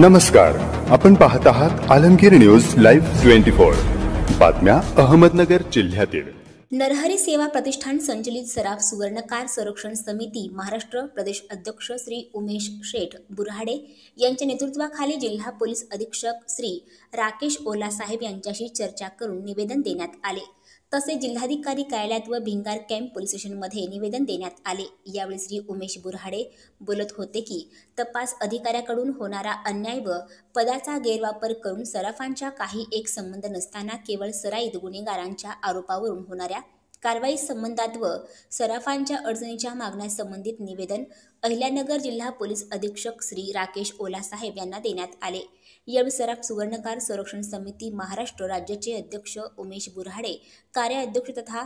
नमस्कार, आपण पाहत आहात आलमगीर न्यूज लाईव्ह 24 बातम्या अहमदनगर जिल्ह्यातील। नरहरी सेवा प्रतिष्ठान संचलित सराफ सुवर्णकार संरक्षण समिती महाराष्ट्र प्रदेश अध्यक्ष श्री उमेश शेठ बुराडे यांच्या नेतृत्वाखाली जिल्हा पोलीस अधीक्षक श्री राकेश ओला साहेब यांच्याशी चर्चा करून निवेदन देण्यात आले। तसेच जिल्हाधिकारी कार्यालयात व भिंगार कॅम्प पोलीस स्टेशनमध्ये निवेदन देण्यात आले। यावेळी श्री उमेश बुराडे बोलत होते की तपास अधिकाऱ्याकडून होणारा अन्याय व पदाचा गैरवापर करून सराफांच्या काही एक संबंध नसताना केवळ सराईत गुन्हेगारांच्या आरोपावरून होणाऱ्या कारवाई संबंधात व सराफांच्या अडचणीच्या मागण्या संबंधित निवेदन अहिल्यानगर जिल्हा पोलीस अधीक्षक श्री राकेश ओला साहेब यांना देण्यात आले। यावेळी सराफ सुवर्णकार संरक्षण समिती महाराष्ट्र राज्याचे अध्यक्ष उमेश बुराडे, कार्याध्यक्ष तथा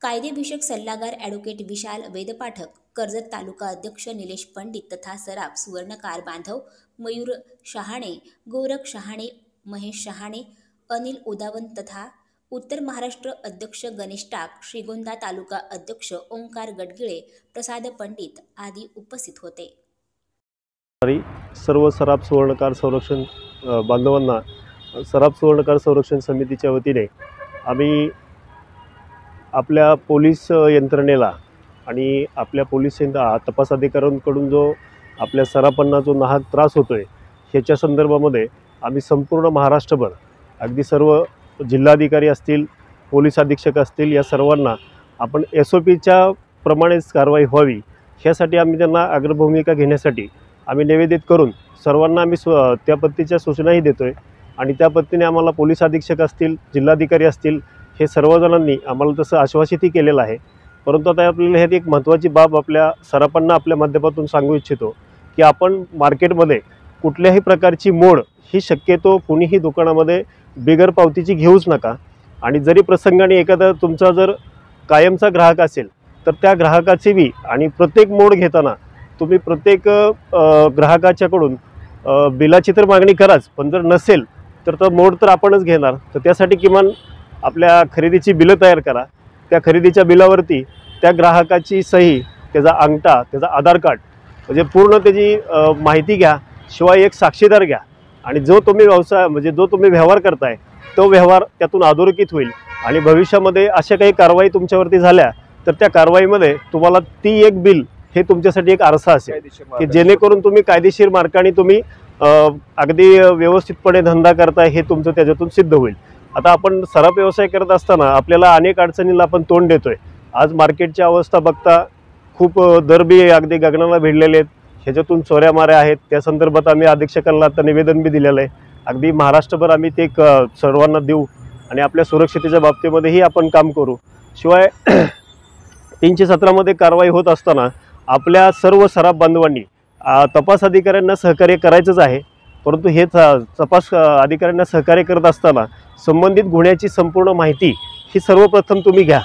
कायदेविषयक सल्लागार ॲडव्होकेट विशाल वेदपाठक, कर्जत तालुका अध्यक्ष निलेश पंडित तथा सराफ सुवर्णकार बांधव मयूर शहाणे, गोरख शहाणे, महेश शहाणे, अनिल उदावंत तथा उत्तर महाराष्ट्र अध्यक्ष गणेश टाक, श्रीगोंदा तालुका अध्यक्ष ओंकार गडगिळे, प्रसाद पंडित आदी उपस्थित होते। सर्व सराफ सुवर्णकार संरक्षण बांधवांना सराफ सुवर्णकार संरक्षण समितीच्या वतीने आम्ही आपल्या पोलीस यंत्रणेला आणि आपल्या पोलीस तपास अधिकाऱ्यांकडून जो आपल्या सराफांना जो नाहक त्रास होतोय ह्याच्या संदर्भामध्ये आम्ही संपूर्ण महाराष्ट्रभर अगदी सर्व जिल्हाधिकारी असतील, पोलीस अधीक्षक असतील, या सर्वांना आपण SOPच्या प्रमाणेच कारवाई व्हावी ह्यासाठी आम्ही त्यांना अग्रभूमिका घेण्यासाठी आम्ही निवेदित करून सर्वांना आम्ही त्या पद्धतीच्या सूचनाही देतोय आणि त्या पद्धतीने आम्हाला पोलीस अधीक्षक असतील, जिल्हाधिकारी असतील, हे सर्वजणांनी आम्हाला तसं आश्वासितही केलेलं आहे। परंतु आता आपल्याला ह्यात एक महत्त्वाची बाब आपल्या सराफांना आपल्या माध्यमातून सांगू इच्छितो की आपण मार्केटमध्ये कुठल्याही प्रकारची मोड ही शक्यतो कोणीही दुकानामध्ये बिगर पावतीची घेऊच नका। आणि जरी प्रसंगाने एखादा तुमचा जर कायमचा ग्राहक असेल तर त्या ग्राहकाची बी आणि प्रत्येक मोड घेताना तुम्ही प्रत्येक ग्राहकाच्याकडून बिलाची तर मागणी कराच, पण जर नसेल तर तो मोड तर आपणच घेणार। तर त्यासाठी किमान आपल्या खरेदीची बिलं तयार करा, त्या खरेदीच्या बिलावरती त्या ग्राहकाची सही, त्याचा अंगठा, त्याचा आधार कार्ड म्हणजे पूर्ण त्याची माहिती घ्या, शिवाय एक साक्षीदार घ्या आणि जो तुम्ही व्यवसाय म्हणजे जो तुम्ही व्यवहार करताय तो व्यवहार त्यातून अधोरेखित होईल आणि भविष्यामध्ये अशा काही कारवाई तुमच्यावरती झाल्या तर त्या कारवाईमध्ये तुम्हाला ती एक बिल हे तुमच्यासाठी एक आरसा असेल की जेणेकरून तुम्ही कायदेशीर मार्गाने तुम्ही अगदी व्यवस्थितपणे धंदा करताय हे तुमचं त्याच्यातून सिद्ध होईल। आता आपण सराफ व्यवसाय करत असताना आपल्याला अनेक अडचणींना आपण तोंड देतोय। आज मार्केटची अवस्था बघता खूप दरबी अगदी गगनाला भिडलेले आहेत, ह्याच्यातून चोऱ्या माऱ्या आहेत। त्या संदर्भात आम्ही अधीक्षकांना आता निवेदन बी दिलेलं आहे। अगदी महाराष्ट्रभर आम्ही ते सर्वांना देऊ आणि आपल्या सुरक्षितेच्या बाबतीमध्येही आपण काम करू। शिवाय 317 मध्ये कारवाई होत असताना आपल्या सर्व सराफ बांधवांनी तपास अधिकाऱ्यांना सहकार्य करायचंच आहे, परंतु हे तपास अधिकाऱ्यांना सहकार्य करत असताना संबंधित गुन्ह्याची संपूर्ण माहिती ही सर्वप्रथम तुम्ही घ्या।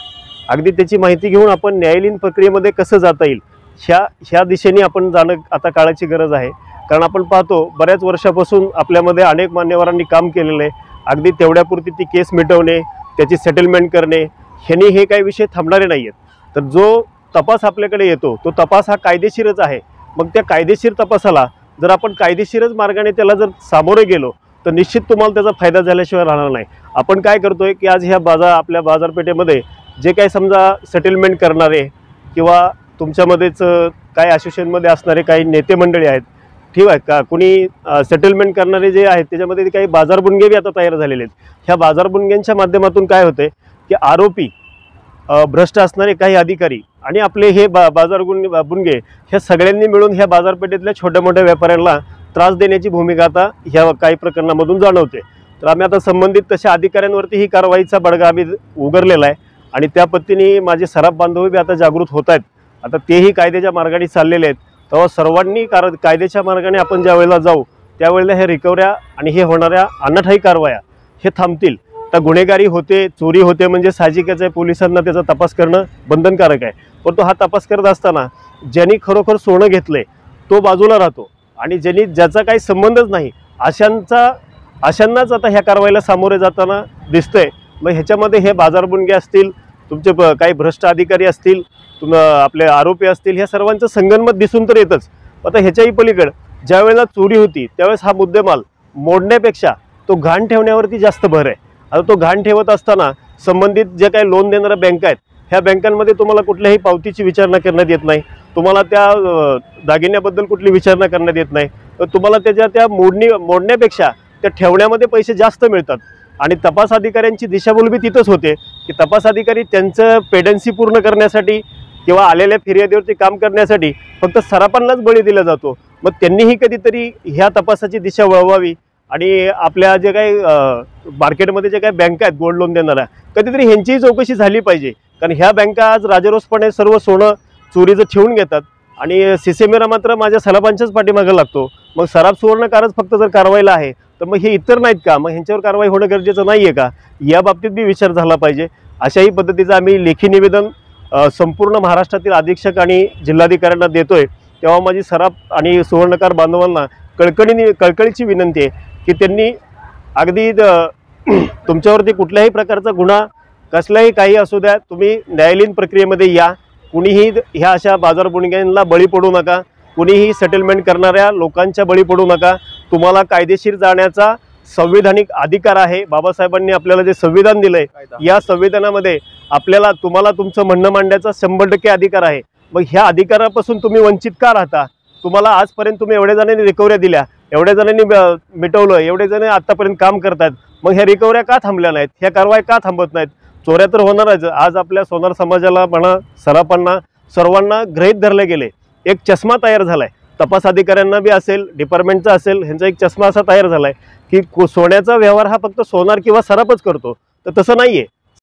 अगदी त्याची माहिती घेऊन आपण न्यायालयीन प्रक्रियेमध्ये कसं जाता येईल ह्या दिशेने आपण जाणं आता काळाची गरज आहे। कारण आपण पाहतो बऱ्याच वर्षापासून आपल्यामध्ये अनेक मान्यवरांनी काम केलेलं आहे। अगदी तेवढ्यापुरती ती केस मिटवणे, त्याची सेटलमेंट करणे ह्यानी हे काही विषय थांबणारे नाही आहेत। तर जो तपास आपल्याकडे येतो तो तपास हा कायदेशीरच आहे। मग त्या कायदेशीर तपासाला जर आपण कायदेशीरच मार्गाने त्याला जर सामोरे गेलो तर निश्चित तुम्हाला त्याचा फायदा झाल्याशिवाय राहणार नाही। आपण काय करतोय की आज ह्या आपल्या बाजारपेठेमध्ये जे काही समजा सेटलमेंट करणारे किंवा तुमच्यामध्येच काय असोसिएशनमध्ये असणारे काही नेते मंडळी आहेत, ठीक आहे का, कोणी सेटलमेंट करणारे जे आहेत त्याच्यामध्ये काही बाजारबुणगे बी आता तयार झालेले आहेत। ह्या बाजारबुणग्यांच्या माध्यमातून काय होते की आरोपी, भ्रष्ट असणारे काही अधिकारी आणि आपले हे बुणगे ह्या सगळ्यांनी मिळून ह्या बाजारपेठेतल्या छोट्या मोठ्या व्यापाऱ्यांना त्रास देण्याची भूमिका आता ह्या काही प्रकरणामधून जाणवते। तर आम्ही आता संबंधित तशा अधिकाऱ्यांवरती ही कारवाईचा बडगा आम्ही उगारलेला आहे आणि त्या पद्धतीने माझे सराफ बांधव बी आता जागृत होत आहेत। आता तेही कायद्याच्या मार्गाने चाललेले आहेत। तेव्हा सर्वांनी कायद्याच्या मार्गाने आपण ज्या वेळेला जाऊ त्यावेळेला हे रिकव्हऱ्या आणि हे होणाऱ्या अनाठायी कारवाया हे थांबतील। तर गुन्हेगारी होते, चोरी होते म्हणजे साहजिकच आहे, पोलिसांना त्याचा तपास करणं बंधनकारक आहे। परंतु हा तपास करत असताना ज्यांनी खरोखर सोनं घेतलंय तो बाजूला राहतो आणि ज्याचा काही संबंधच नाही अशांनाच आता ह्या कारवाईला सामोरे जाताना दिसतंय। मग ह्याच्यामध्ये हे बाजारबुणगे असतील, तुमचे काही भ्रष्ट अधिकारी असतील, आपले आरोपी असतील, ह्या सर्वांचं संगनमत दिसून तर येतच। आता ह्याच्याही पलीकडे ज्यावेळेला चोरी होती त्यावेळेस हा मुद्देमाल मोडण्यापेक्षा तो घाण ठेवण्यावरती जास्त भर आहे। आता तो घाण ठेवत असताना संबंधित जे काही लोन देणाऱ्या बँका आहेत ह्या बँकांमध्ये तुम्हाला कुठल्याही पावतीची विचारणा करण्यात येत नाही, तुम्हाला त्या दागिन्याबद्दल कुठली विचारणा करण्यात येत नाही, तर तुम्हाला त्या मोडण्यापेक्षा त्या ठेवण्यामध्ये पैसे जास्त मिळतात। आणि तपास अधिकाऱ्यांची दिशाभूल बी तिथंच होते की तपास अधिकारी त्यांचं पेडन्सी पूर्ण करण्यासाठी किंवा आलेल्या फिर्यादीवरती काम करण्यासाठी फक्त सराफांनाच बळी दिला जातो। मग त्यांनीही कधीतरी ह्या तपासाची दिशा वळवावी आणि आपल्या जे काही मार्केटमध्ये जे काही बँका आहेत गोल्ड लोन देणाऱ्या कधीतरी ह्यांचीही चौकशी झाली पाहिजे। कारण ह्या बँका आज राजरोसपणे सर्व सोनं चोरीचं ठेवून घेतात आणि सिसेमेरा मात्र माझ्या सराफांच्याच पाठीमागे लागतो। मग सराफ सुवर्णकारच फक्त जर कारवाईला आहे तर मग हे इतर नाहीत का? मग ह्यांच्यावर कारवाई होणं गरजेचं नाही आहे का? या बाबतीत बी विचार झाला पाहिजे। अशाही पद्धतीचं आम्ही लेखी निवेदन संपूर्ण महाराष्ट्रातील अधीक्षक आणि जिल्हाधिकाऱ्यांना देतोय। तेव्हा माझी सराफ आणि सुवर्णकार बांधवांना कळकळीची विनंती आहे की त्यांनी अगदी तुमच्यावरती कुठल्याही प्रकारचा गुन्हा कसलाही काही असू द्या, तुम्ही न्यायालयीन प्रक्रियेमध्ये या। कुणीही ह्या अशा बाजारबुणग्यांना बळी पडू नका, कुणीही सेटलमेंट करणाऱ्या लोकांच्या बळी पडू नका। तुम्हाला कायदेशीर जाण्याचा संविधानिक अधिकार आहे। बाबासाहेबांनी आपल्याला जे संविधान दिलंय या संविधानामध्ये तुम्हाला तुमचं म्हणणं मांडण्याचा 100% अधिकार आहे। मग ह्या अधिकारापासून तुम्ही वंचित का राहता? तुम्हाला आजपर्यंत तुम्ही एवढ्या जणांनी रिकव्हऱ्या दिल्या, एवढ्या जणांनी मिटवलं, एवढे जण आतापर्यंत काम करतात, मग ह्या रिकव्हऱ्या का थांबल्या नाहीत? ह्या कारवाई का थांबत नाहीत? चोऱ्या तर होणारच। आज आपल्या सोनार समाजाला म्हणा, सराफांना, सर्वांना गृहीत धरले गेले। एक चष्मा तयार झालाय, तपास अधिकाऱ्यांना बी असेल, डिपार्टमेंटचा असेल, ह्यांचा एक चष्मा असा तयार झालाय की सोन्याचा व्यवहार हा फक्त सोनार किंवा सराफच करतो, तर तसं नाहीये।